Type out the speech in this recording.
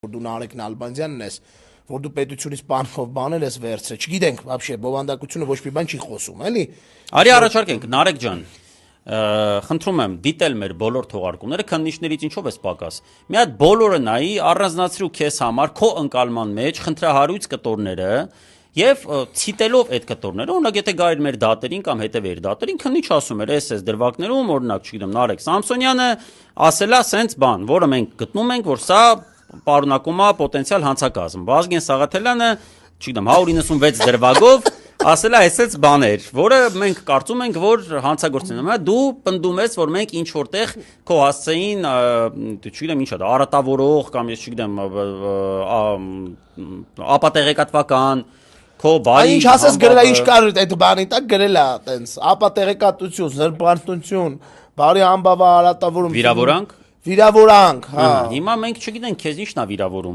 որ դու Նարեկ Նալբանդյանն ես, որ դու պետությունից բաներ ես վերցրել, չգիտենք, вообще բովանդակությունը ոչ մի բան չի խոսում, էլի։ Արի առաջարկենք, Նարեկ ջան, խնդրում եմ դիտել մեր բոլոր թողարկումները, քննիչներից ինչով ես պակաս։ Մի հատ բոլորը նայի, առանձնացրու քեզ համար քո ընկալման մեջ խնդրահարույց կտորները եւ ցիտելով այդ կտորները, օրինակ եթե գայր մեր դատերին կամ հետեւեր դատերին, քննիչ ասում էր, էս դրվագներում, օրինակ, չգիտեմ, Նարեկ Սամսոնյանը ասելա սենց բան, որը մենք գտնում ենք, որ սա պարունակում է պոտենցիալ հանցակազմ։ Վազգեն Սաղաթելյանը, չգիտեմ, 196 դրվագով ասելա այսպես բաներ, որը մենք կարծում ենք, որ հանցագործություն է, դու պնդում ես, որ մենք ինչ որտեղ քո հասցեին, չգիտեմ ինչա դա, արատավորող կամ ես չգիտեմ, ապատեղեկատվական քո բարի ինչ ասես գրել է, ինչ կար այդ բանի տակ գրել է, տենց, ապատեղեկատվություն, զրպարտություն, բարի ամբավա արատավորում, վիրավորանք, հա։ Հիմա մենք չգիտենք քեզ ինչն է վիրավորում։